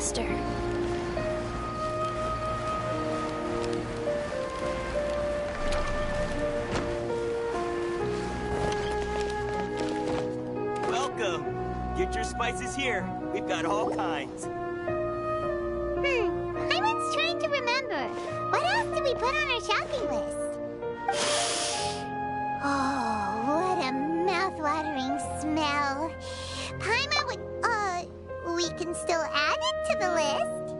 faster. Welcome! Get your spices here. We've got all kinds. I was trying to remember. What else did we put on our shopping list? Oh, what a mouth-watering smell. Paimon would... we can still add it to the list.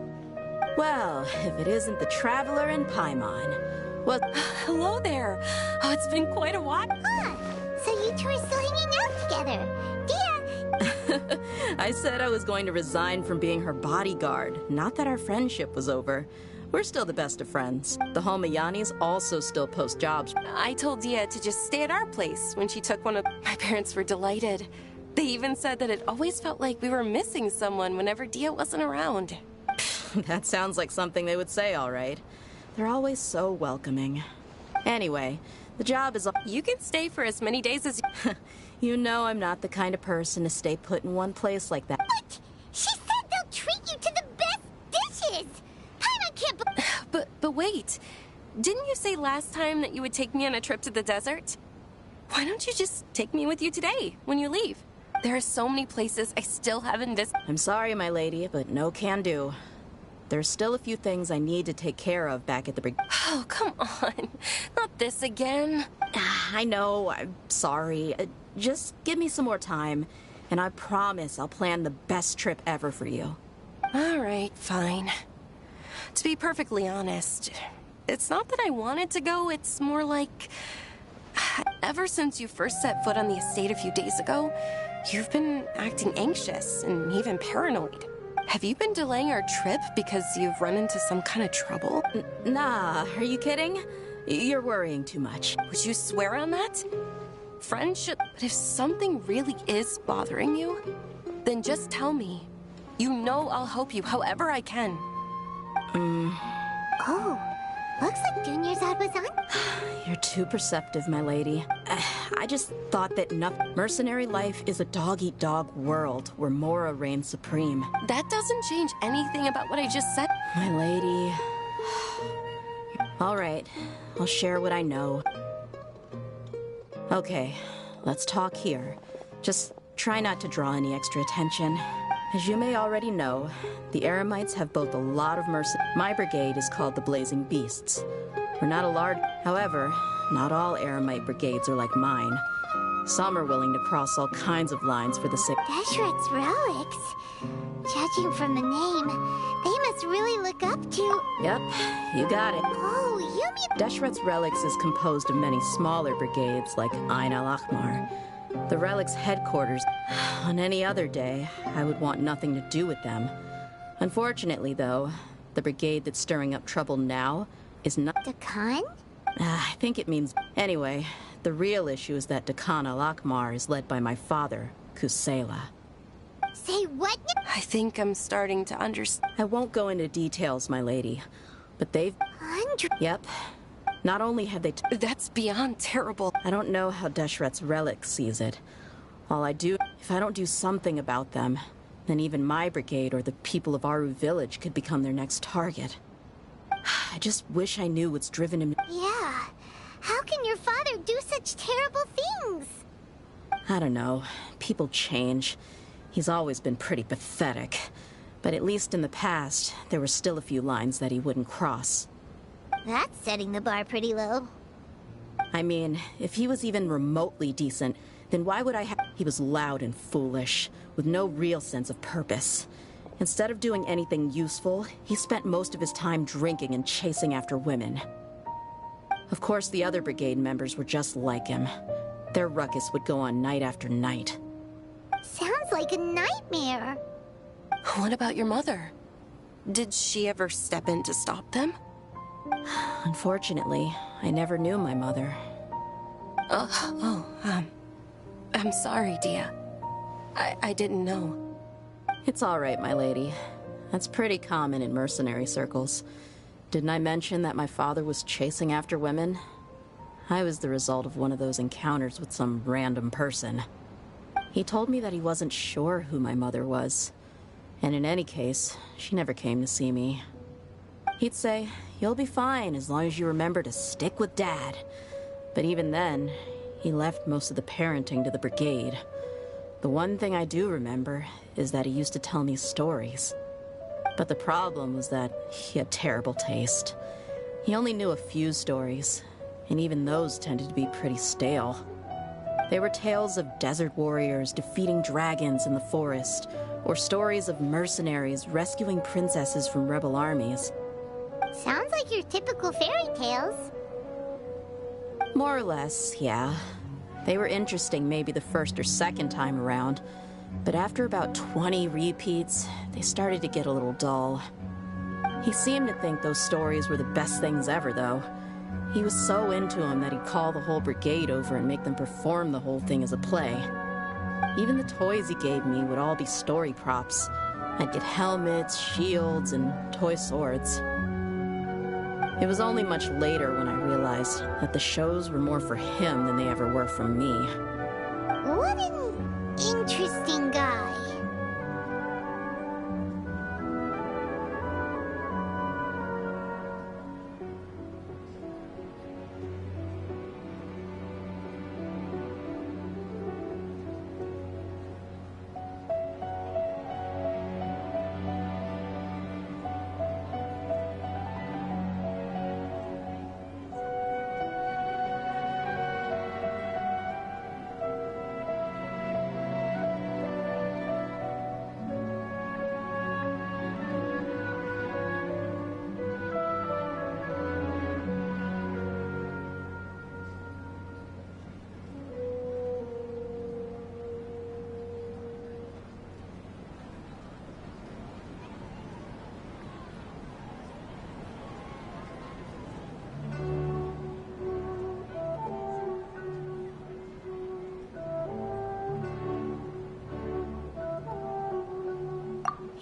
Well, if it isn't the Traveler and Paimon. Well, Hello there. Oh, it's been quite a while. Huh. So you two are still hanging out together. Dehya! I said I was going to resign from being her bodyguard. Not that our friendship was over. We're still the best of friends. The Homayanis also still post jobs. I told Dehya to just stay at our place when she took one of... My parents were delighted. They even said that it always felt like we were missing someone whenever Dehya wasn't around. That sounds like something they would say, all right. They're always so welcoming. Anyway, the job is... You can stay for as many days as... You know I'm not the kind of person to stay put in one place like that. What? She said they'll treat you to the best dishes! Paimon can't... But wait. Didn't you say last time that you would take me on a trip to the desert? Why don't you just take me with you today, when you leave? There are so many places I still haven't visited. I'm sorry, my lady, but no can do. There's still a few things I need to take care of back at the brigade. Oh, come on. Not this again. I know, I'm sorry. Just give me some more time, and I promise I'll plan the best trip ever for you. All right, fine. To be perfectly honest, it's not that I wanted to go, it's more like... Ever since you first set foot on the estate a few days ago, you've been acting anxious and even paranoid. Have you been delaying our trip because you've run into some kind of trouble? Nah, are you kidding? You're worrying too much. Would you swear on that? Friendship. But if something really is bothering you, then just tell me. You know I'll help you however I can. Oh, looks like Junior's ad was on. You're too perceptive, my lady. I just thought that mercenary life is a dog-eat-dog world where Mora reigns supreme. That doesn't change anything about what I just said. My lady... All right, I'll share what I know. Okay, let's talk here. Just try not to draw any extra attention. As you may already know, the Eremites have both a lot of My brigade is called the Blazing Beasts. We're not a large... However, not all Eremite brigades are like mine. Some are willing to cross all kinds of lines for the sake... Deshret's relics. Judging from the name, they must really look up to... Yep, you got it. Oh, you mean... Deshret's relics is composed of many smaller brigades like Ain al-Ahmar. The relics' headquarters. On any other day, I would want nothing to do with them. Unfortunately, though, the brigade that's stirring up trouble now is not... Dakan? I think it means... Anyway, the real issue is that Dakan al-Ahmar is led by my father, Kusela. Say what? I think I'm starting to understand. I won't go into details, my lady, but they've... Yep. Not only have they... That's beyond terrible. I don't know how Deshret's relic sees it. All I do... If I don't do something about them, then even my brigade or the people of Aru village could become their next target. I just wish I knew what's driven him... Yeah. How can your father do such terrible things? I don't know. People change. He's always been pretty pathetic. But at least in the past, there were still a few lines that he wouldn't cross. That's setting the bar pretty low. I mean, if he was even remotely decent, then why would I have... He was loud and foolish, with no real sense of purpose. Instead of doing anything useful, he spent most of his time drinking and chasing after women. Of course, the other brigade members were just like him. Their ruckus would go on night after night. Sounds like a nightmare. What about your mother? Did she ever step in to stop them? Unfortunately, I never knew my mother. I'm sorry, Dehya. I didn't know. It's all right, my lady. That's pretty common in mercenary circles. Didn't I mention that my father was chasing after women? I was the result of one of those encounters with some random person. He told me that he wasn't sure who my mother was. And in any case, she never came to see me. He'd say, "You'll be fine as long as you remember to stick with Dad." But even then, he left most of the parenting to the brigade. The one thing I do remember is that he used to tell me stories. But the problem was that he had terrible taste. He only knew a few stories, and even those tended to be pretty stale. They were tales of desert warriors defeating dragons in the forest, or stories of mercenaries rescuing princesses from rebel armies. Sounds like your typical fairy tales. More or less, yeah. They were interesting maybe the first or second time around, but after about 20 repeats, they started to get a little dull. He seemed to think those stories were the best things ever, though. He was so into them that he'd call the whole brigade over and make them perform the whole thing as a play. Even the toys he gave me would all be story props. I'd get helmets, shields, and toy swords. It was only much later when I realized that the shows were more for him than they ever were for me. What an interesting guy.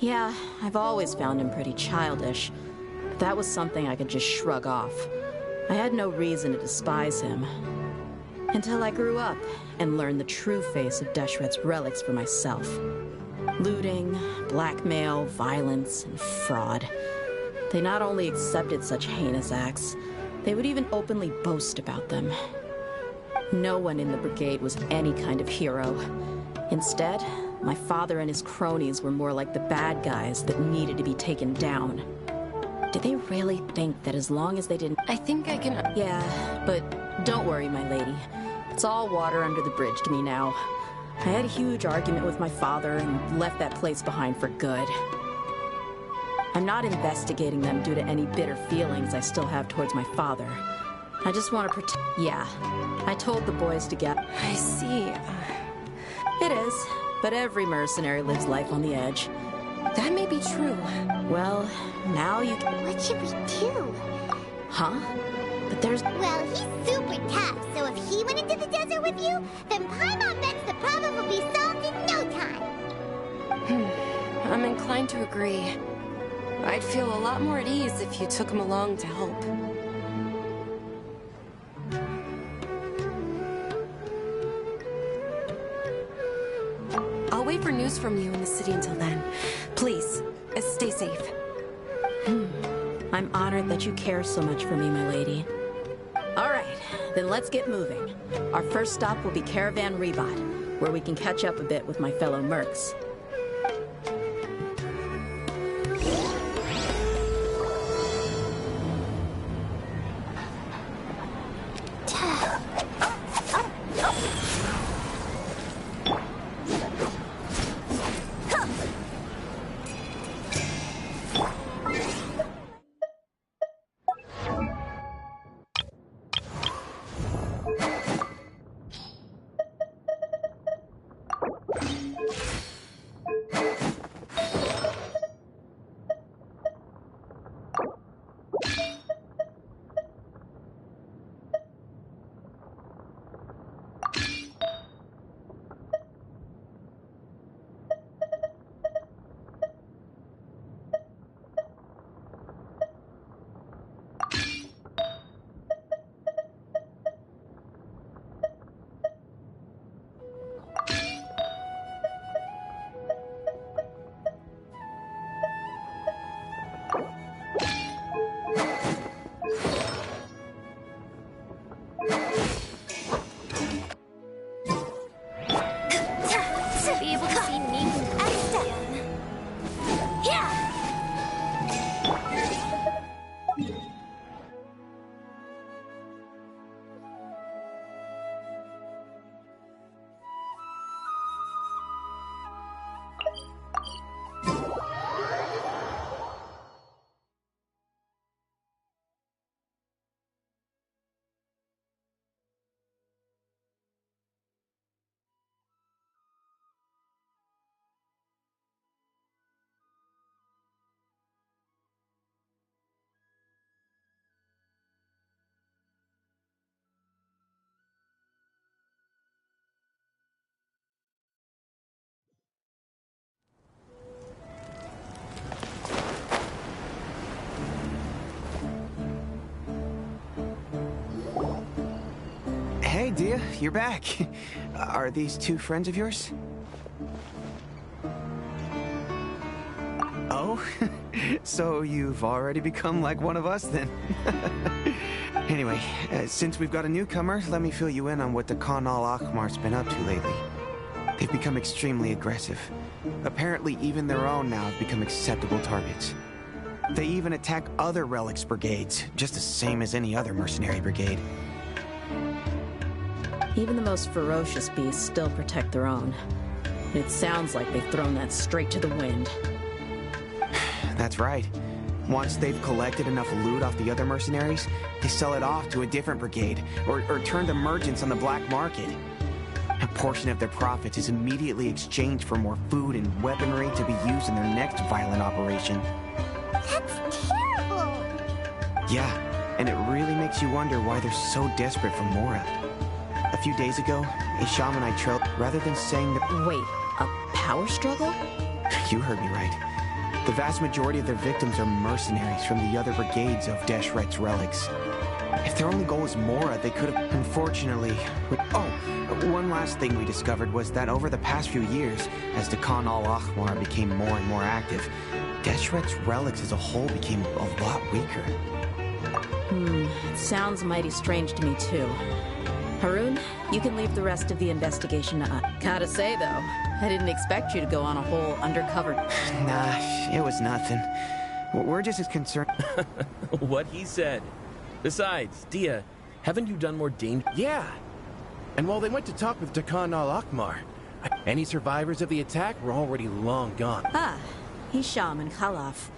Yeah, I've always found him pretty childish, but that was something I could just shrug off. I had no reason to despise him. Until I grew up and learned the true face of Deshret's relics for myself. Looting, blackmail, violence, and fraud. They not only accepted such heinous acts, they would even openly boast about them. No one in the brigade was any kind of hero. Instead, my father and his cronies were more like the bad guys that needed to be taken down. Did they really think that as long as they didn't... I think I can... Yeah, but don't worry, my lady. It's all water under the bridge to me now. I had a huge argument with my father and left that place behind for good. I'm not investigating them due to any bitter feelings I still have towards my father. I just want to protect... Yeah, I told the boys to get... I see. It is, but every mercenary lives life on the edge. That may be true. Well, now you... What should we do? Huh? But there's... Well, he's super tough, so if he went into the desert with you, then Paimon bets the problem will be solved in no time. I'm inclined to agree. I'd feel a lot more at ease if you took him along to help. I'll wait for news from you in the city until then. Please, stay safe. I'm honored that you care so much for me, my lady. All right, then let's get moving. Our first stop will be Caravan Rebot, where we can catch up a bit with my fellow mercs. Hey, Dehya, you're back. Are these two friends of yours? Oh, so you've already become like one of us then. Anyway, since we've got a newcomer, let me fill you in on what the Khan al-Ahmar's been up to lately. They've become extremely aggressive. Apparently, even their own now have become acceptable targets. They even attack other relics brigades, just the same as any other mercenary brigade. Even the most ferocious beasts still protect their own. It sounds like they've thrown that straight to the wind. That's right. Once they've collected enough loot off the other mercenaries, they sell it off to a different brigade, or turn to merchants on the black market. A portion of their profits is immediately exchanged for more food and weaponry to be used in their next violent operation. That's terrible! Yeah, and it really makes you wonder why they're so desperate for Mora. A few days ago, a shaman I trailed, rather than saying that— Wait, a power struggle? You heard me right. The vast majority of their victims are mercenaries from the other brigades of Deshret's relics. If their only goal was Mora, they could have— Unfortunately— Oh, one last thing we discovered was that over the past few years, as the Khan al-Ahmar became more and more active, Deshret's relics as a whole became a lot weaker. It sounds mighty strange to me, too. Harun, you can leave the rest of the investigation to us. Gotta say, though, I didn't expect you to go on a whole undercover... Nah, it was nothing. We're just as concerned... What he said. Besides, Dehya, haven't you done more danger? Yeah. And while they went to talk with Khan al-Ahmar, any survivors of the attack were already long gone. Ah, he's Shaman Khalaf.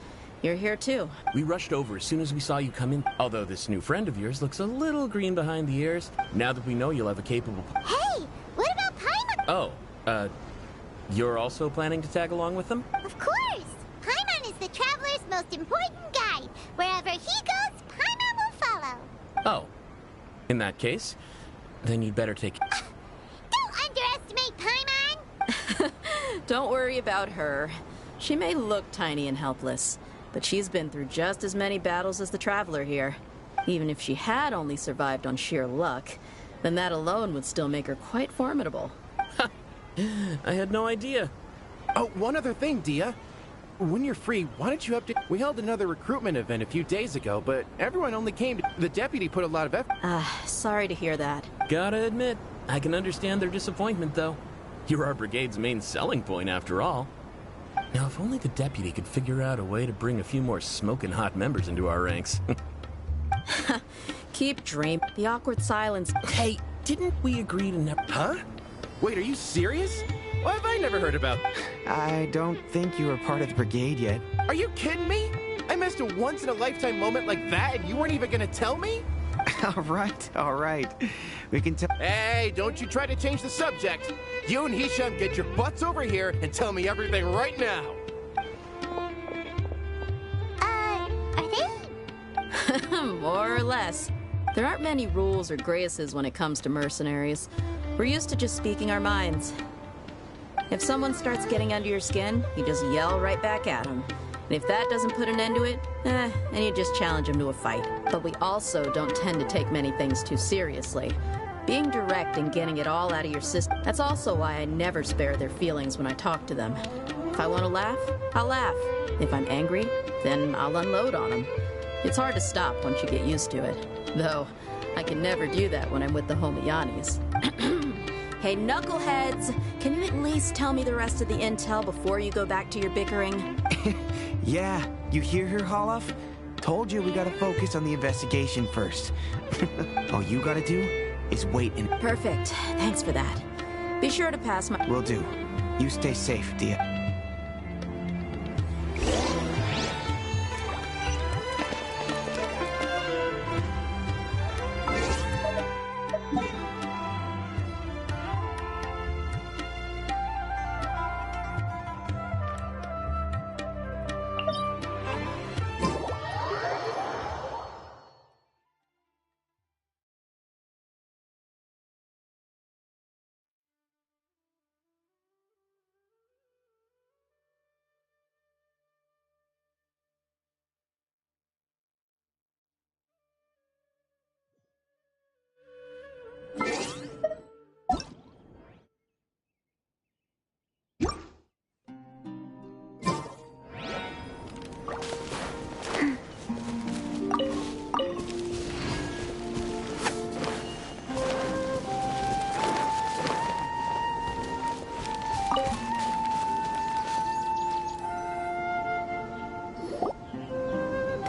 You're here, too. We rushed over as soon as we saw you come in. Although this new friend of yours looks a little green behind the ears. Now that we know you'll have a capable... Hey, what about Paimon? Oh, you're also planning to tag along with them? Of course! Paimon is the traveler's most important guide. Wherever he goes, Paimon will follow. Oh. In that case, then you'd better take... Don't underestimate Paimon! Don't worry about her. She may look tiny and helpless, but she's been through just as many battles as the Traveler here. Even if she had only survived on sheer luck, then that alone would still make her quite formidable. I had no idea. Oh, one other thing, Dehya. When you're free, why don't you update... We held another recruitment event a few days ago, but everyone only came to... The deputy put a lot of effort... Sorry to hear that. Gotta admit, I can understand their disappointment, though. You're our brigade's main selling point, after all. Now, if only the deputy could figure out a way to bring a few more smoking hot members into our ranks. Keep dreaming. The awkward silence. Hey, didn't we agree to never... Huh? Wait, are you serious? Why have I never heard about... I don't think you were part of the brigade yet. Are you kidding me? I missed a once-in-a-lifetime moment like that and you weren't even gonna tell me? All right. We can tell... Hey, don't you try to change the subject. You and Hisham get your butts over here and tell me everything right now. Are they? More or less. There aren't many rules or graces when it comes to mercenaries. We're used to just speaking our minds. If someone starts getting under your skin, you just yell right back at them. And if that doesn't put an end to it, then you just challenge them to a fight. But we also don't tend to take many things too seriously. Being direct and getting it all out of your system, that's also why I never spare their feelings when I talk to them. If I want to laugh, I'll laugh. If I'm angry, then I'll unload on them. It's hard to stop once you get used to it. Though, I can never do that when I'm with the Homiyanis. Hey, knuckleheads! Can you at least tell me the rest of the intel before you go back to your bickering? Yeah, you hear her, Khalaf? Told you we gotta focus on the investigation first. All you gotta do is wait and... Perfect. Thanks for that. Be sure to pass my... Will do. You stay safe, Dehya.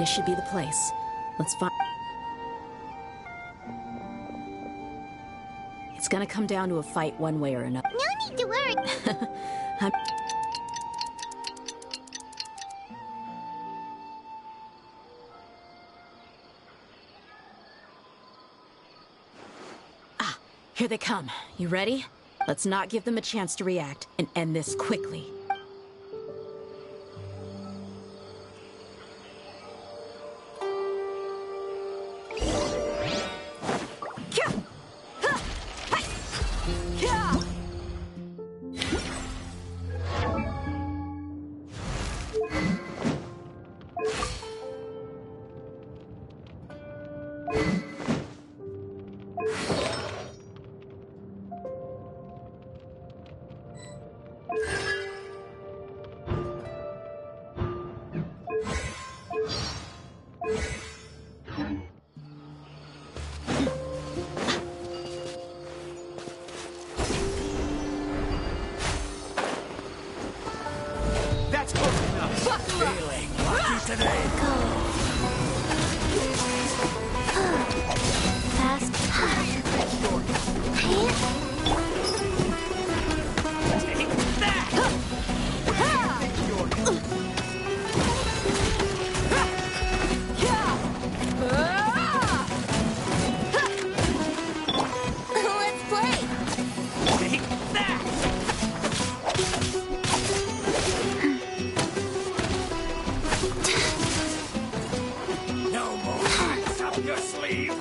This should be the place. Let's find... It's gonna come down to a fight one way or another. No need to worry. Here they come. You ready? Let's not give them a chance to react and end this quickly. That's close enough. Feeling lucky today. Fast. Take that. Let's play. Take that. No more tricks up your sleeve.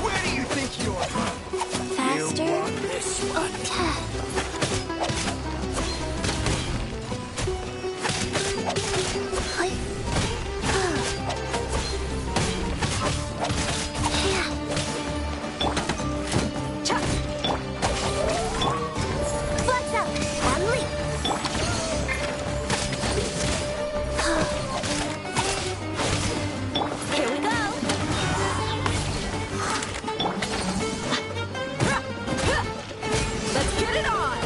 Where do you think you're from? Faster. You want this one? Flex out and leap. Here we go. Let's get it on!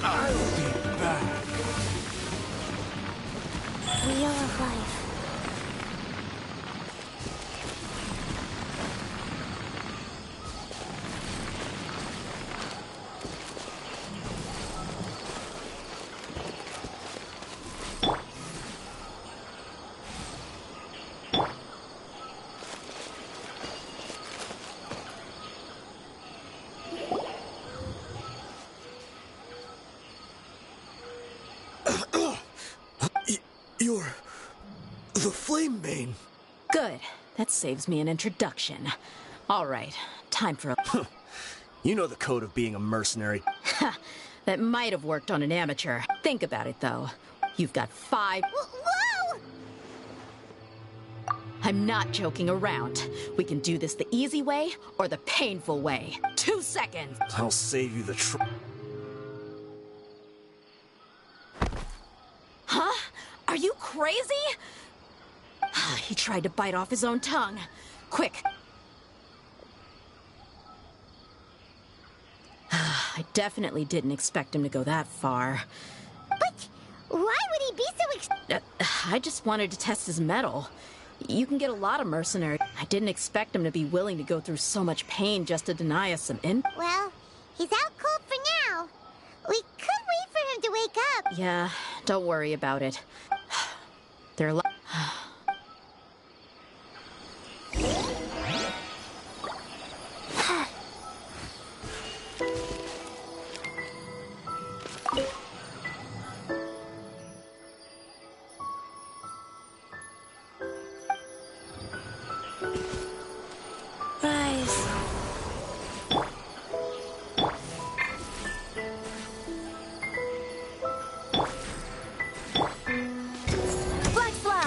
I'll be back. Wheel of life. You're the Flame Mane. Good. That saves me an introduction. All right, time for a... You know the code of being a mercenary. That might have worked on an amateur. Think about it, though. You've got 5... Whoa! I'm not joking around. We can do this the easy way or the painful way. 2 seconds. I'll save you the trouble. Huh? Are you crazy? He tried to bite off his own tongue. Quick. I definitely didn't expect him to go that far. But why would he be so I just wanted to test his mettle. You can get a lot of mercenaries. I didn't expect him to be willing to go through so much pain just to deny us some in. Well, he's out cold for now. We could wait for him to wake up. Yeah, don't worry about it. They're Rise. Flex fly.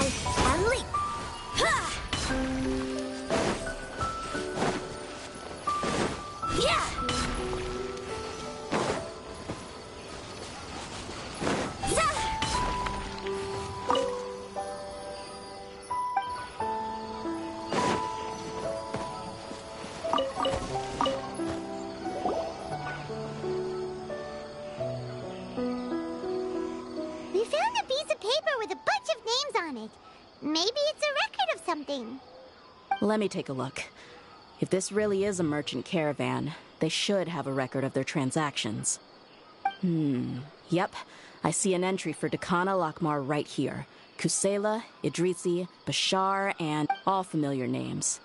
on it. Maybe it's a record of something. Let me take a look. If this really is a merchant caravan, they should have a record of their transactions. Yep. I see an entry for Dehya Lakmar right here. Kusela, Idrisi, Bashar, and all familiar names.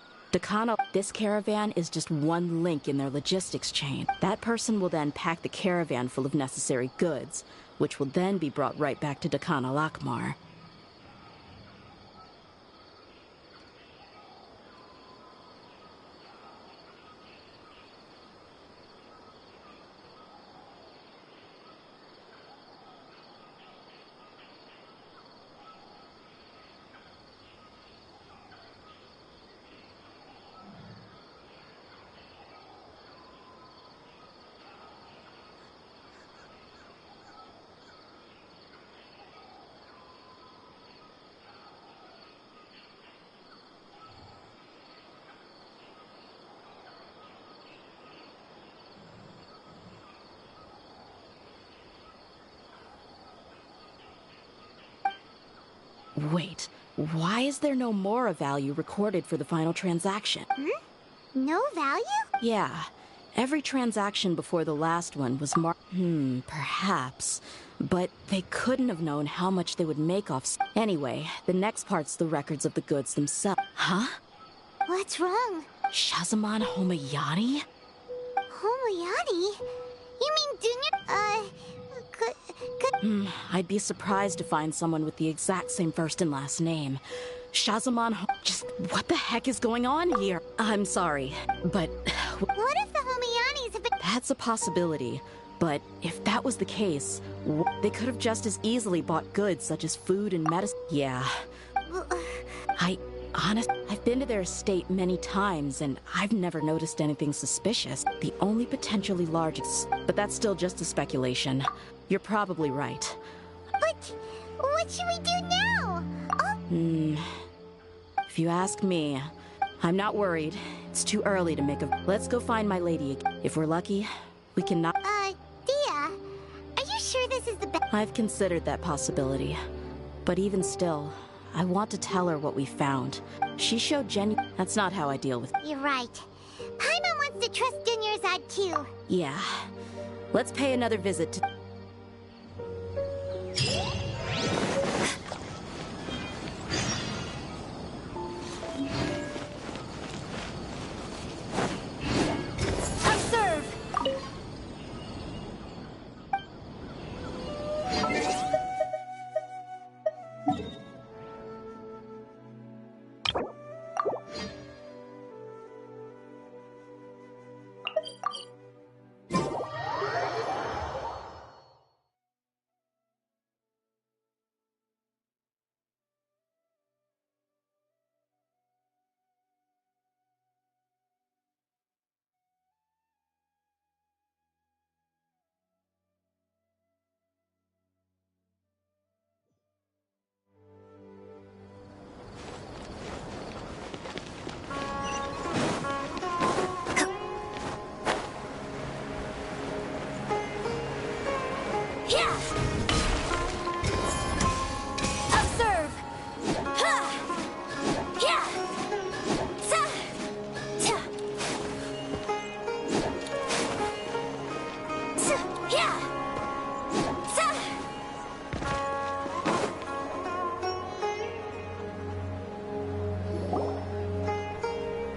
This caravan is just one link in their logistics chain. That person will then pack the caravan full of necessary goods, which will then be brought right back to Dehya Lakmar. Wait, why is there no Mora value recorded for the final transaction? No value? Yeah. Every transaction before the last one was marked. Perhaps. But they couldn't have known how much they would make off. Anyway, the next part's the records of the goods themselves. Huh? What's wrong? Shazamon Homayani? Homayani? You mean Dunya? I'd be surprised to find someone with the exact same first and last name. Shazamon Just what the heck is going on here? I'm sorry, but... What if the Homayanis have been... That's a possibility. But if that was the case, they could have just as easily bought goods such as food and medicine. Yeah. I've been to their estate many times, and I've never noticed anything suspicious. The only potentially large... But that's still just a speculation. You're probably right. But what should we do now? If you ask me, I'm not worried. It's too early to make a... Let's go find my lady again. If we're lucky, we can not... Dehya, are you sure this is the best? I've considered that possibility. But even still, I want to tell her what we found. She showed That's not how I deal with... You're right. Paimon wants to trust Dunyarzad too. Yeah. Let's pay another visit to...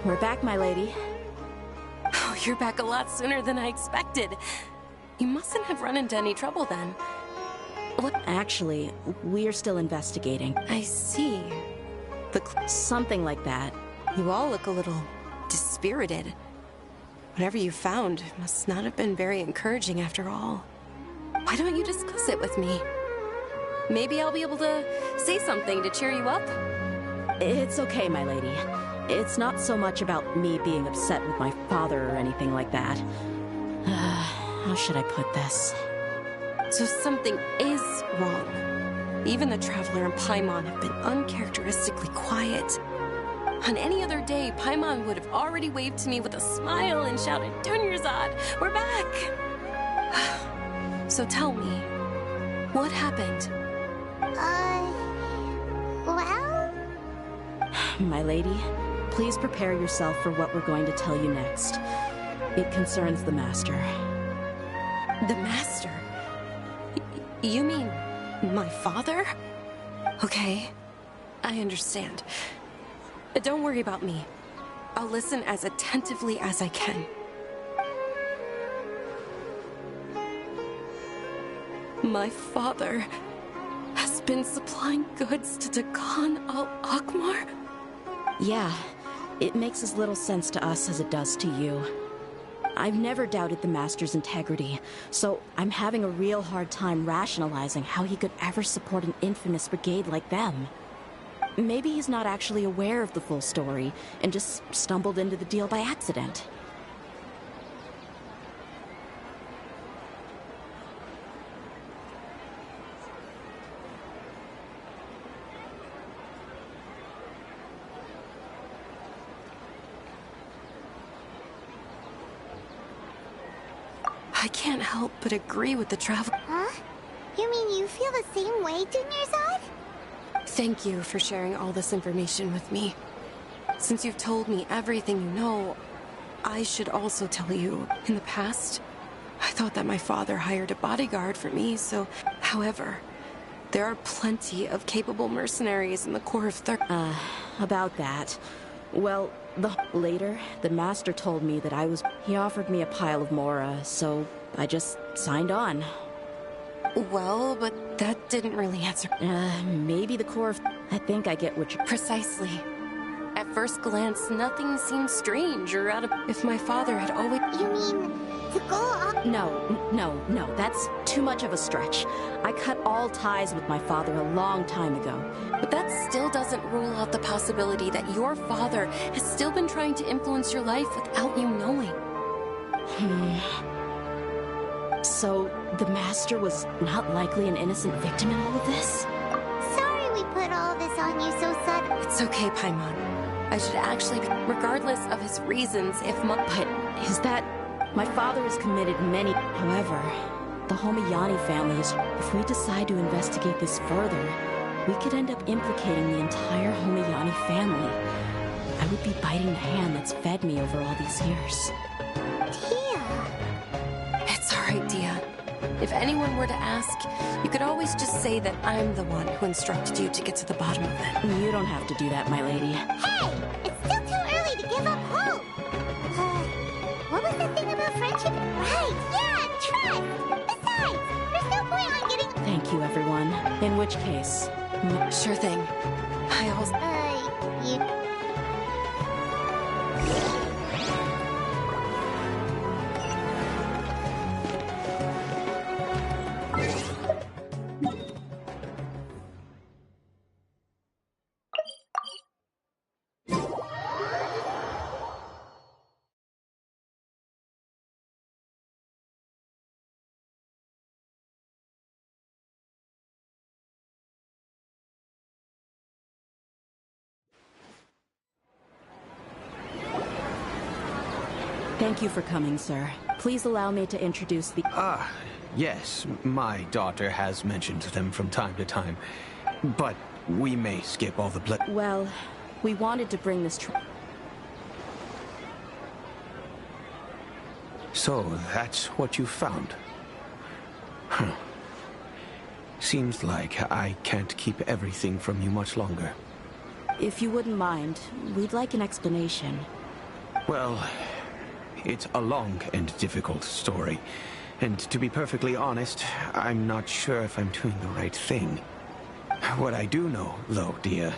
We're back, my lady. Oh, you're back a lot sooner than I expected. You mustn't have run into any trouble then. What? Actually, we're still investigating. I see. Something like that. You all look a little dispirited. Whatever you found must not have been very encouraging after all. Why don't you discuss it with me? Maybe I'll be able to say something to cheer you up? It's okay, my lady. It's not so much about me being upset with my father or anything like that. How should I put this? So something is wrong. Even the Traveler and Paimon have been uncharacteristically quiet. On any other day, Paimon would have already waved to me with a smile and shouted, "Dunyarzad, we're back!" So tell me, what happened? Well, My lady, please prepare yourself for what we're going to tell you next. It concerns the Master. The Master? You mean my father? Okay, I understand. Don't worry about me. I'll listen as attentively as I can. My father has been supplying goods to the Khan al-Akmar? Yeah, it makes as little sense to us as it does to you. I've never doubted the Master's integrity, so I'm having a real hard time rationalizing how he could ever support an infamous brigade like them. Maybe he's not actually aware of the full story and just stumbled into the deal by accident. I can't help but agree with the travel. Huh? You mean you feel the same way, Dunyarzad? Thank you for sharing all this information with me. Since you've told me everything you know, I should also tell you, in the past, I thought that my father hired a bodyguard for me, so... However, there are plenty of capable mercenaries in the Corps of About that. Well, later, the Master told me that he offered me a pile of Mora, so I just signed on. Well, but that didn't really answer. Maybe the Corps of... I think I get what you're... Precisely. At first glance, nothing seems strange or out of... If my father had always... You mean to go up? No, that's too much of a stretch. I cut all ties with my father a long time ago. But that still doesn't rule out the possibility that your father has still been trying to influence your life without you knowing. So, the Master was not likely an innocent victim in all of this? Sorry we put all this on you so sudden. It's okay, Paimon. I should actually be... Regardless of his reasons, if my... But is that... My father has committed many... However, the Homiyani family is... If we decide to investigate this further, we could end up implicating the entire Homiyani family. I would be biting the hand that's fed me over all these years. It's alright, Dehya. If anyone were to ask, you could always just say that I'm the one who instructed you to get to the bottom of it. You don't have to do that, my lady. Hey! It's still too early to give up hope! What was the thing about friendship? Right, yeah, trust! Besides, there's no point on getting... Thank you, everyone. In which case... Sure thing. I also... you... Thank you for coming, sir. Please allow me to introduce the... Yes, my daughter has mentioned them from time to time. But we may skip all the Well, we wanted to bring this... So, that's what you found? Huh. Seems like I can't keep everything from you much longer. If you wouldn't mind, we'd like an explanation. Well, it's a long and difficult story. And to be perfectly honest, I'm not sure if I'm doing the right thing. What I do know, though, Dehya,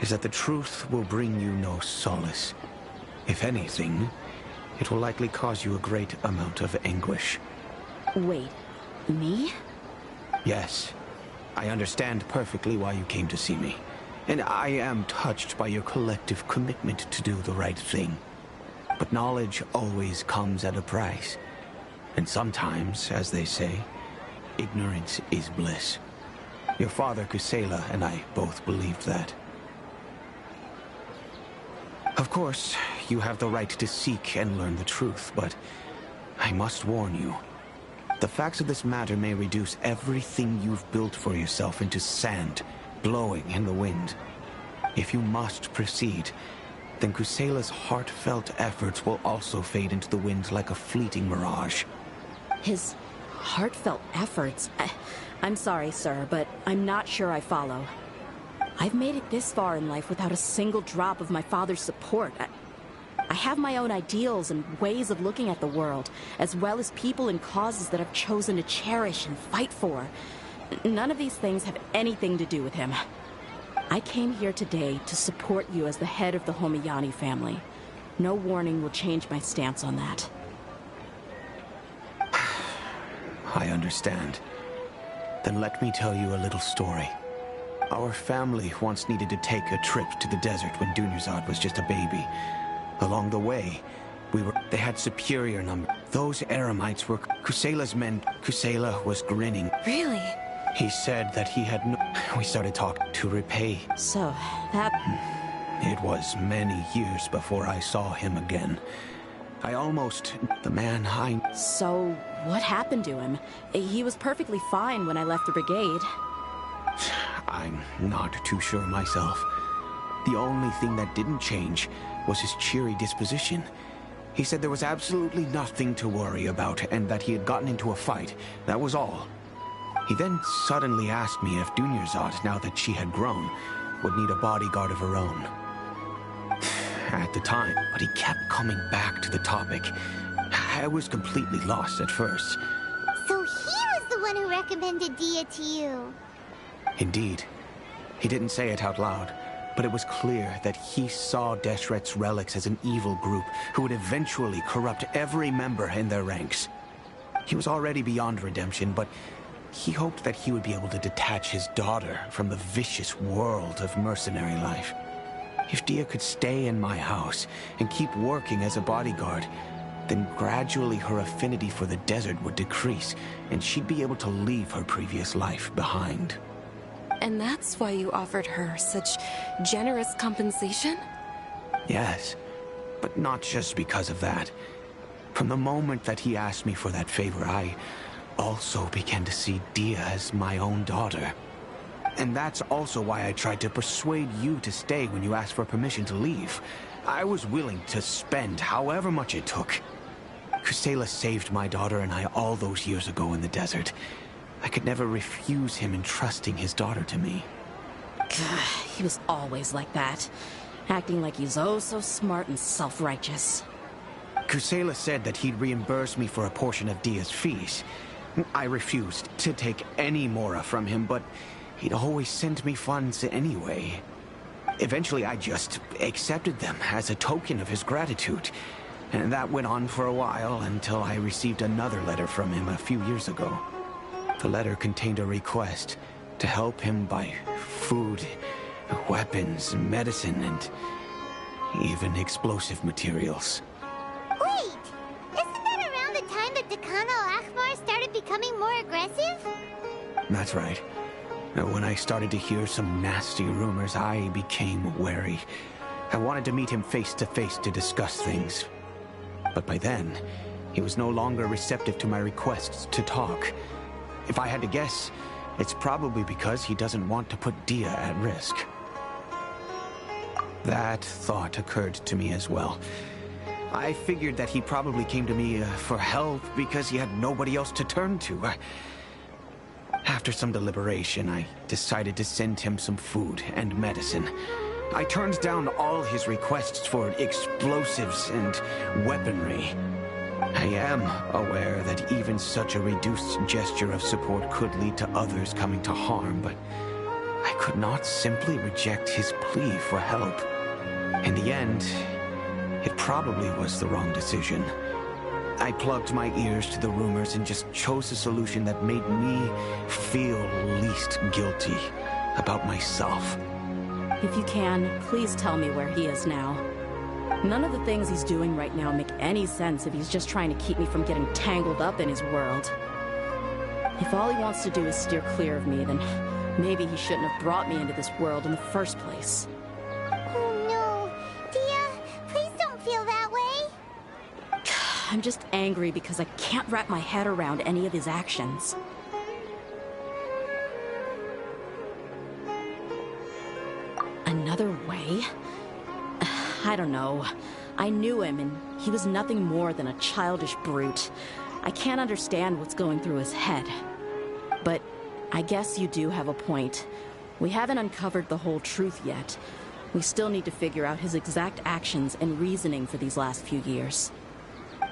is that the truth will bring you no solace. If anything, it will likely cause you a great amount of anguish. Wait, me? Yes. I understand perfectly why you came to see me. And I am touched by your collective commitment to do the right thing. But knowledge always comes at a price. And sometimes, as they say, ignorance is bliss. Your father, Kusela, and I both believed that. Of course, you have the right to seek and learn the truth, but I must warn you. The facts of this matter may reduce everything you've built for yourself into sand, blowing in the wind. If you must proceed, then Kusela's heartfelt efforts will also fade into the wind like a fleeting mirage. His heartfelt efforts? I'm sorry, sir, but I'm not sure I follow. I've made it this far in life without a single drop of my father's support. I have my own ideals and ways of looking at the world, as well as people and causes that I've chosen to cherish and fight for. None of these things have anything to do with him. I came here today to support you as the head of the Homiyani family. No warning will change my stance on that. I understand. Then let me tell you a little story. Our family once needed to take a trip to the desert when Dunyarzad was just a baby. Along the way, they had superior number. Those Eremites were Kusela's men. Kusela was grinning. Really? He said that he had no... We started talking to repay. So, that... It was many years before I saw him again. I almost... The man I... So, what happened to him? He was perfectly fine when I left the brigade. I'm not too sure myself. The only thing that didn't change was his cheery disposition. He said there was absolutely nothing to worry about and that he had gotten into a fight. That was all. He then suddenly asked me if Dunyarzad, now that she had grown, would need a bodyguard of her own. At the time, but he kept coming back to the topic. I was completely lost at first. So he was the one who recommended Dehya to you. Indeed. He didn't say it out loud, but it was clear that he saw Deshret's relics as an evil group who would eventually corrupt every member in their ranks. He was already beyond redemption, but he hoped that he would be able to detach his daughter from the vicious world of mercenary life. If Dehya could stay in my house and keep working as a bodyguard, then gradually her affinity for the desert would decrease, and she'd be able to leave her previous life behind. And that's why you offered her such generous compensation? Yes, but not just because of that. From the moment that he asked me for that favor, I also began to see Dehya as my own daughter. And that's also why I tried to persuade you to stay when you asked for permission to leave. I was willing to spend however much it took. Kusela saved my daughter and I all those years ago in the desert. I could never refuse him entrusting his daughter to me. He was always like that, acting like he's oh so smart and self-righteous. Kusela said that he'd reimburse me for a portion of Dehya's fees. I refused to take any mora from him, but he'd always sent me funds anyway. Eventually, I just accepted them as a token of his gratitude. And that went on for a while until I received another letter from him a few years ago. The letter contained a request to help him buy food, weapons, medicine, and even explosive materials. Wait! Isn't that around the time that Dakan al-Akhmar started becoming more aggressive? That's right. When I started to hear some nasty rumors, I became wary. I wanted to meet him face to face to discuss things. But by then, he was no longer receptive to my requests to talk. If I had to guess, it's probably because he doesn't want to put Dehya at risk. That thought occurred to me as well. I figured that he probably came to me for help because he had nobody else to turn to. After some deliberation, I decided to send him some food and medicine. I turned down all his requests for explosives and weaponry. I am aware that even such a reduced gesture of support could lead to others coming to harm, but I could not simply reject his plea for help. In the end, it probably was the wrong decision. I plugged my ears to the rumors and just chose a solution that made me feel least guilty about myself. If you can, please tell me where he is now. None of the things he's doing right now make any sense if he's just trying to keep me from getting tangled up in his world. If all he wants to do is steer clear of me, then maybe he shouldn't have brought me into this world in the first place. Oh no. Dehya, please don't feel that way. I'm just angry because I can't wrap my head around any of his actions. Another way? I don't know. I knew him, and he was nothing more than a childish brute. I can't understand what's going through his head. But I guess you do have a point. We haven't uncovered the whole truth yet. We still need to figure out his exact actions and reasoning for these last few years.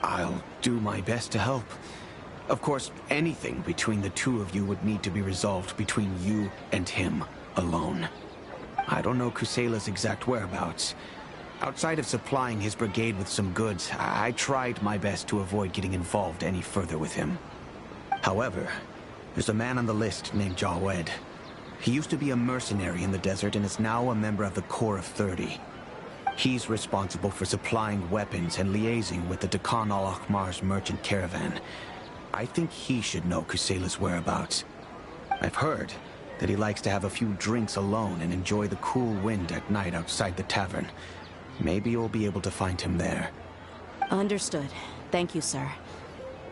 I'll do my best to help. Of course, anything between the two of you would need to be resolved between you and him alone. I don't know Kusela's exact whereabouts. Outside of supplying his brigade with some goods, I tried my best to avoid getting involved any further with him. However, there's a man on the list named Jawed. He used to be a mercenary in the desert and is now a member of the Corps of 30. He's responsible for supplying weapons and liaising with the Dekhan al-Akhmar's merchant caravan. I think he should know Kusela's whereabouts. I've heard that he likes to have a few drinks alone and enjoy the cool wind at night outside the tavern. Maybe you'll be able to find him there. Understood. Thank you, sir.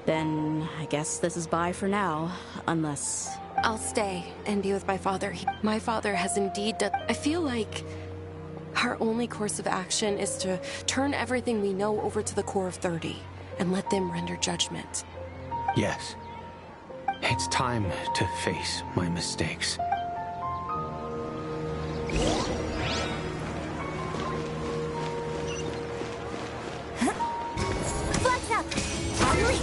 Then I guess this is bye for now, unless... I'll stay and be with my father. My father has indeed done... I feel like our only course of action is to turn everything we know over to the Corps of 30 and let them render judgment. Yes. It's time to face my mistakes. Flags up! Finally!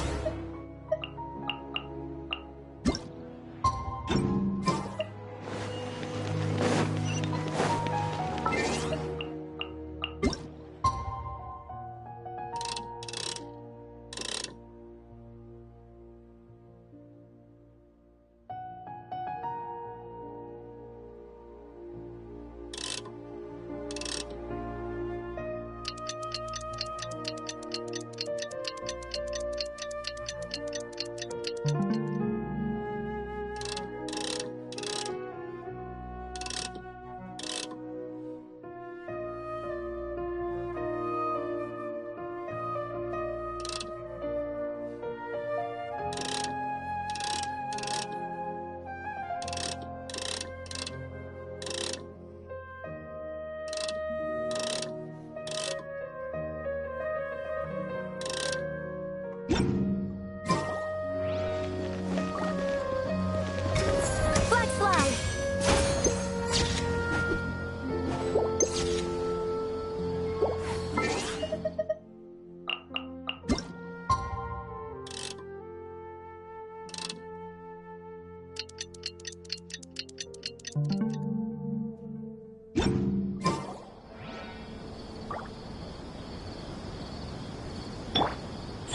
Flags fly!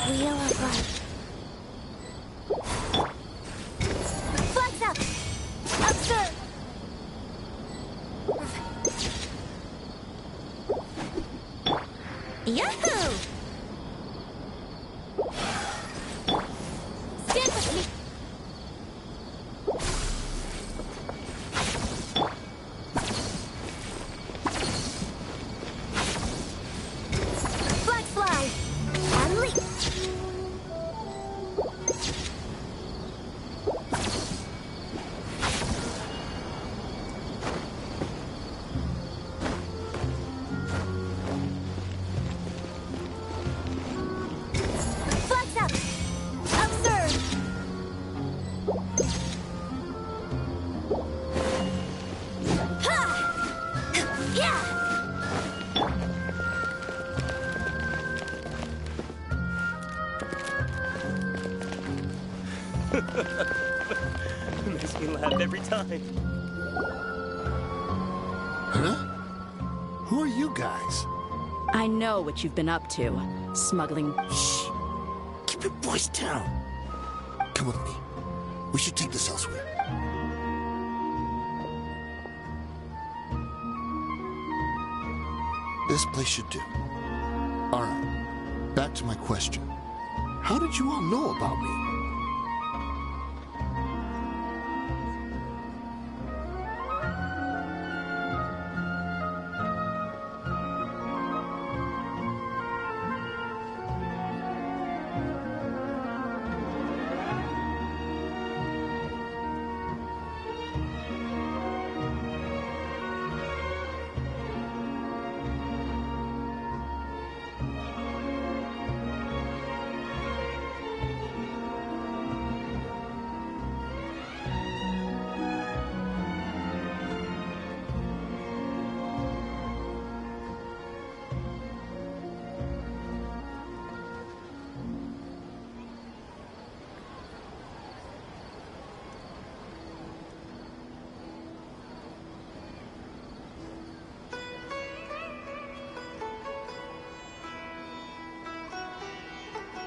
Wheel of life. Flags up! Up, sir! Yahoo! Stand with me! Flags fly! Unleash! Flags up! Up, sir! Ha! Yeah! Makes me laugh every time. Huh? Who are you guys? I know what you've been up to. Smuggling... Shh. Keep your voice down. Come with me. We should take this elsewhere. This place should do. All right. Back to my question. How did you all know about me?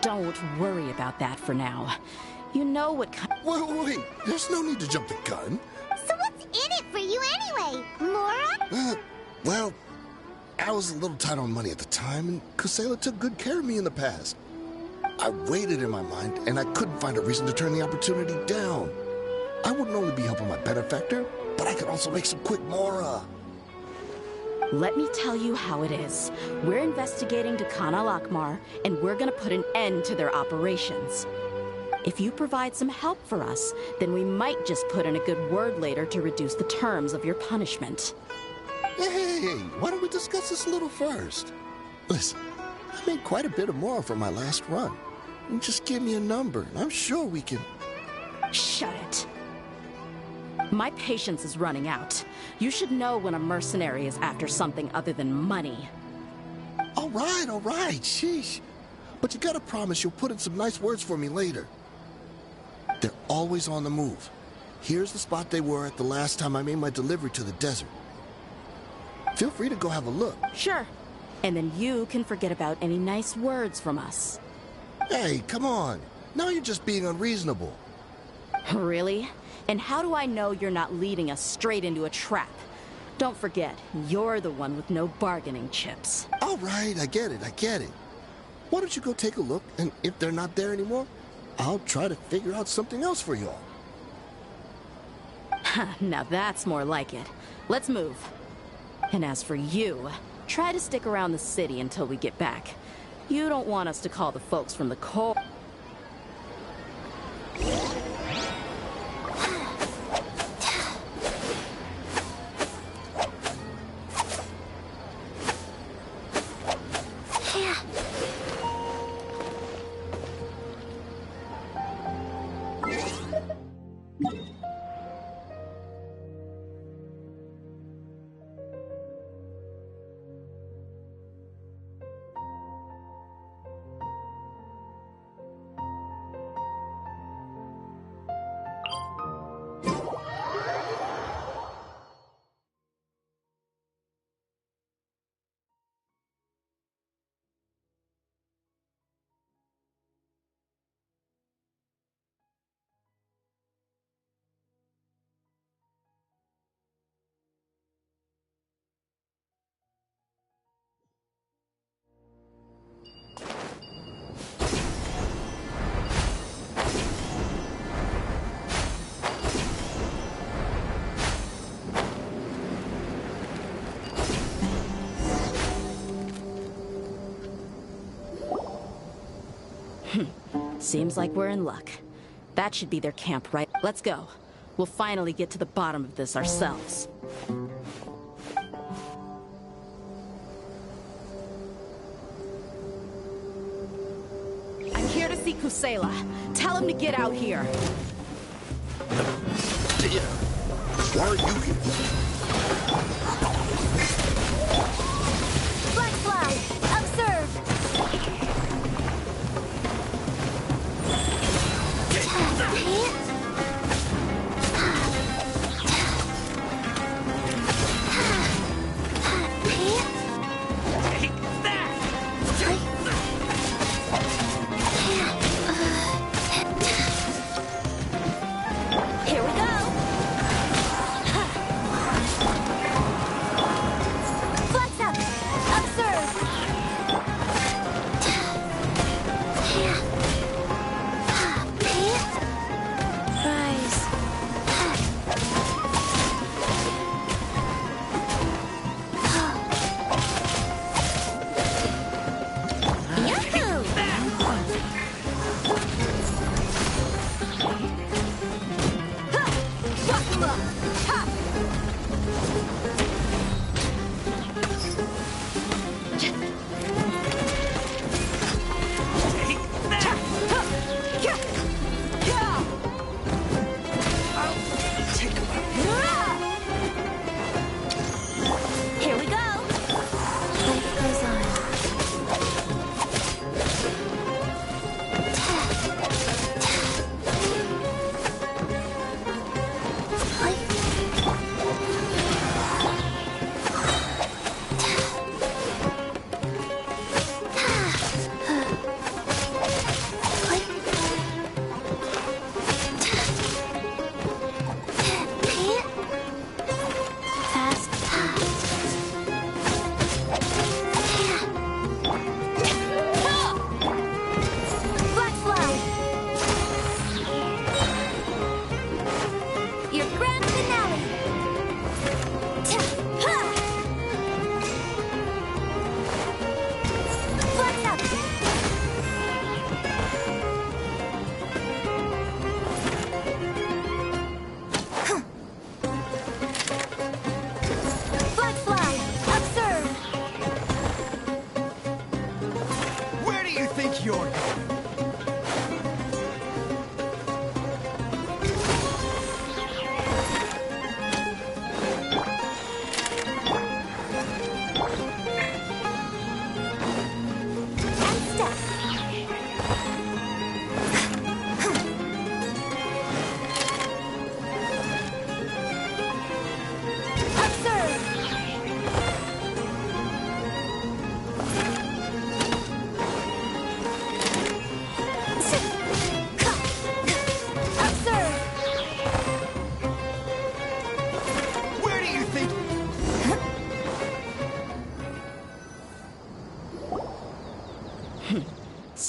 Don't worry about that for now. You know what kind... Wait. There's no need to jump the gun. So what's in it for you anyway, Mora? Well, I was a little tight on money at the time, and Kusela took good care of me in the past. I waited in my mind, and I couldn't find a reason to turn the opportunity down. I wouldn't only be helping my benefactor, but I could also make some quick Mora. Let me tell you how it is. We're investigating Khan al-Akmar, and we're gonna put an end to their operations. If you provide some help for us, then we might just put in a good word later to reduce the terms of your punishment. Hey, why don't we discuss this a little first? Listen, I made quite a bit of Mora from my last run. You just give me a number, and I'm sure we can... Shut it. My patience is running out. You should know when a mercenary is after something other than money. All right, sheesh. But you gotta promise you'll put in some nice words for me later. They're always on the move. Here's the spot they were at the last time I made my delivery to the desert. Feel free to go have a look. Sure. And then you can forget about any nice words from us. Hey, come on. Now you're just being unreasonable. Really? And how do I know you're not leading us straight into a trap? Don't forget, you're the one with no bargaining chips. All right, I get it. Why don't you go take a look, and if they're not there anymore, I'll try to figure out something else for y'all. Now that's more like it. Let's move. And as for you, try to stick around the city until we get back. You don't want us to call the folks from the coal... Seems like we're in luck. That should be their camp, right? Let's go. We'll finally get to the bottom of this ourselves. I'm here to see Kusela. Tell him to get out here. Why are you here? Black flag, observe. Here we go! Flags up, observe. Rise. Yahoo! Here we go. Life goes on.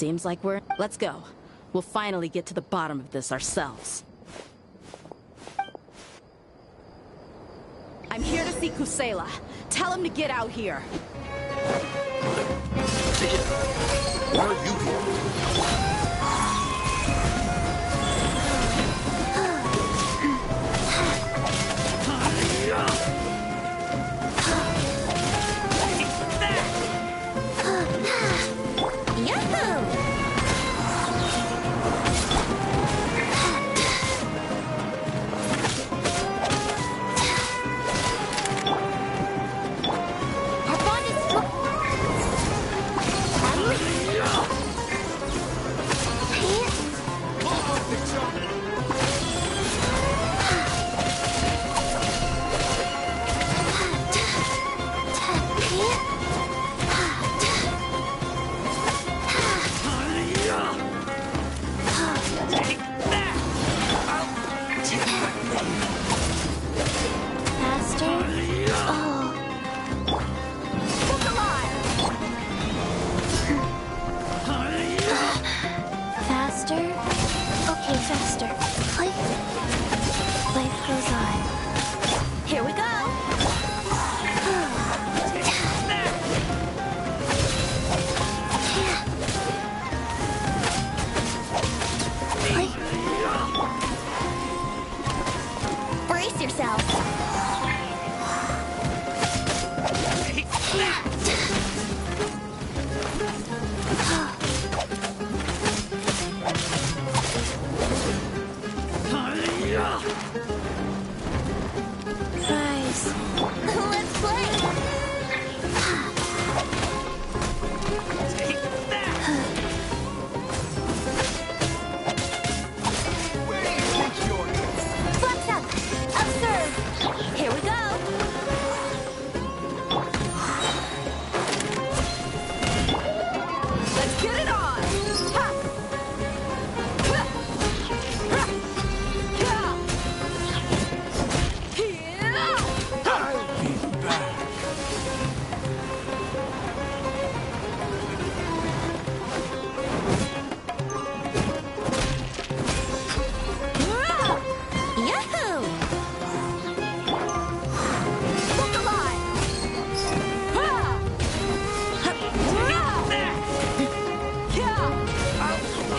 Seems like we're... Let's go. We'll finally get to the bottom of this ourselves. I'm here to see Kusela. Tell him to get out here. Why are you here?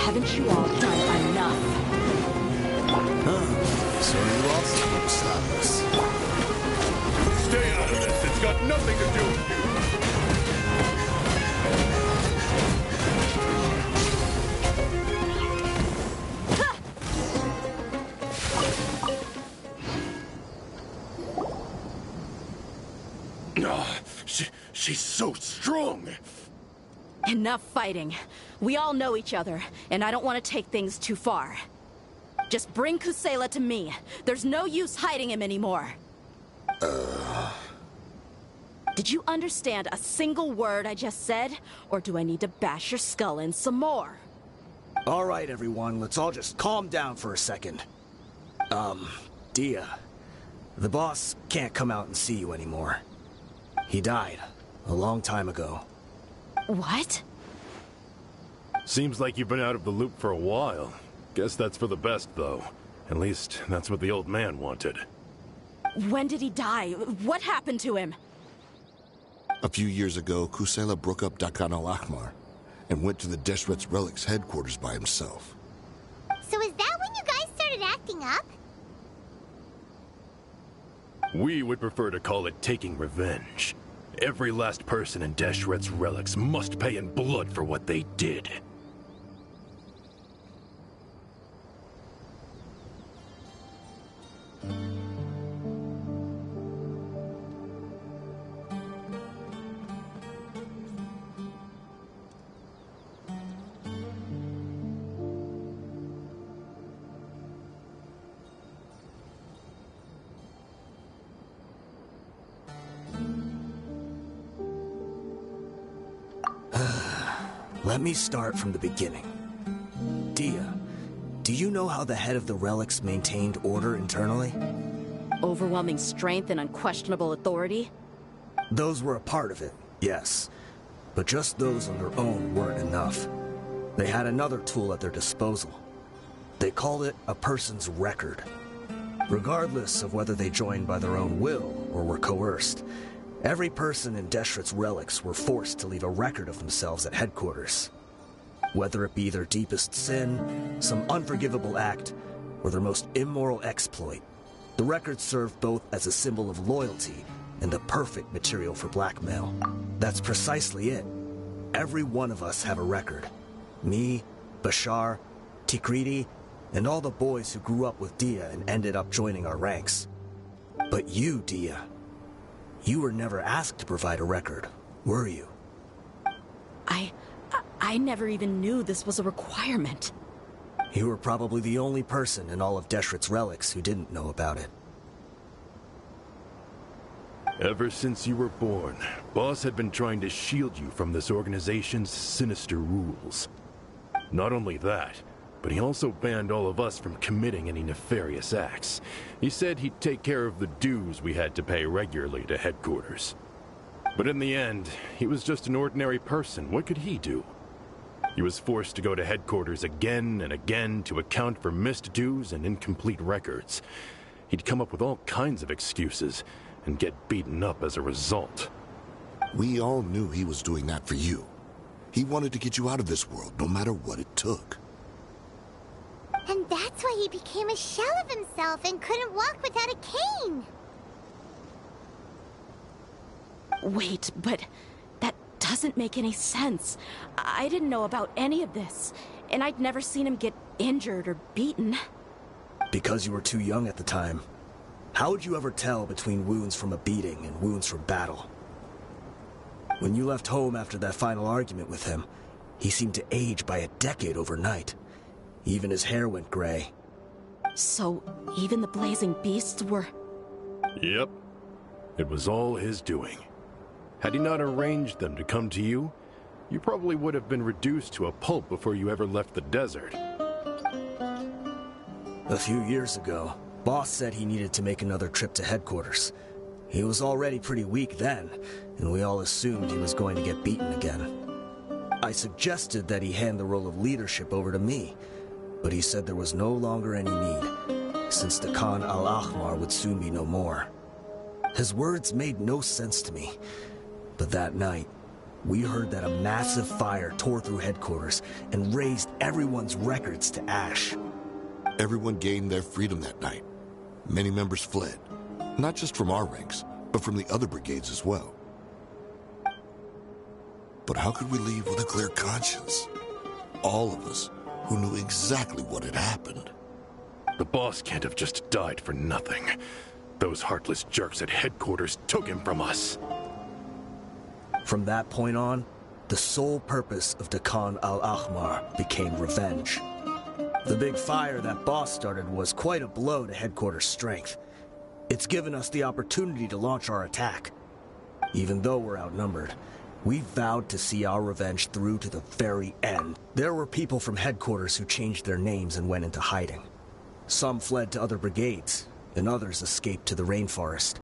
Haven't you all done enough? So you also stop us. Stay out of this. It's got nothing to do with you. She's so strong. Enough fighting. We all know each other, and I don't want to take things too far. Just bring Kusela to me. There's no use hiding him anymore. Did you understand a single word I just said? Or do I need to bash your skull in some more? All right, everyone. Let's all just calm down for a second. Dehya. The boss can't come out and see you anymore. He died a long time ago. What? Seems like you've been out of the loop for a while. Guess that's for the best, though. At least, that's what the old man wanted. When did he die? What happened to him? A few years ago, Kusela broke up Dakan al-Ahmar and went to the Deshret's Relics headquarters by himself. So is that when you guys started acting up? We would prefer to call it taking revenge. Every last person in Deshret's Relics must pay in blood for what they did. Let me start from the beginning. Dehya, do you know how the head of the Relics maintained order internally? Overwhelming strength and unquestionable authority? Those were a part of it, yes. But just those on their own weren't enough. They had another tool at their disposal. They called it a person's record. Regardless of whether they joined by their own will or were coerced, every person in Deshret's relics were forced to leave a record of themselves at headquarters. Whether it be their deepest sin, some unforgivable act, or their most immoral exploit, the record served both as a symbol of loyalty and the perfect material for blackmail. That's precisely it. Every one of us have a record. Me, Bashar, Tikriti, and all the boys who grew up with Dehya and ended up joining our ranks. But you, Dehya, you were never asked to provide a record, were you? I never even knew this was a requirement. You were probably the only person in all of Deshret's relics who didn't know about it. Ever since you were born, Boss had been trying to shield you from this organization's sinister rules. Not only that, but he also banned all of us from committing any nefarious acts. He said he'd take care of the dues we had to pay regularly to headquarters. But in the end, he was just an ordinary person. What could he do? He was forced to go to headquarters again and again to account for missed dues and incomplete records. He'd come up with all kinds of excuses and get beaten up as a result. We all knew he was doing that for you. He wanted to get you out of this world, no matter what it took. And that's why he became a shell of himself and couldn't walk without a cane. Wait, but that doesn't make any sense. I didn't know about any of this, and I'd never seen him get injured or beaten. Because you were too young at the time. How would you ever tell between wounds from a beating and wounds from battle? When you left home after that final argument with him, he seemed to age by a decade overnight. Even his hair went gray. So, even the blazing beasts were... Yep. It was all his doing. Had he not arranged them to come to you, you probably would have been reduced to a pulp before you ever left the desert. A few years ago, Boss said he needed to make another trip to headquarters. He was already pretty weak then, and we all assumed he was going to get beaten again. I suggested that he hand the role of leadership over to me, but he said there was no longer any need, since the Khan al-Ahmar would soon be no more. His words made no sense to me, but that night, we heard that a massive fire tore through headquarters and razed everyone's records to ash. Everyone gained their freedom that night. Many members fled, not just from our ranks, but from the other brigades as well. But how could we leave with a clear conscience? All of us who knew exactly what had happened. The boss can't have just died for nothing. Those heartless jerks at headquarters took him from us. From that point on, the sole purpose of the Khan al-Ahmar became revenge. The big fire that Boss started was quite a blow to headquarters' strength. It's given us the opportunity to launch our attack. Even though we're outnumbered, we vowed to see our revenge through to the very end. There were people from headquarters who changed their names and went into hiding. Some fled to other brigades, and others escaped to the rainforest.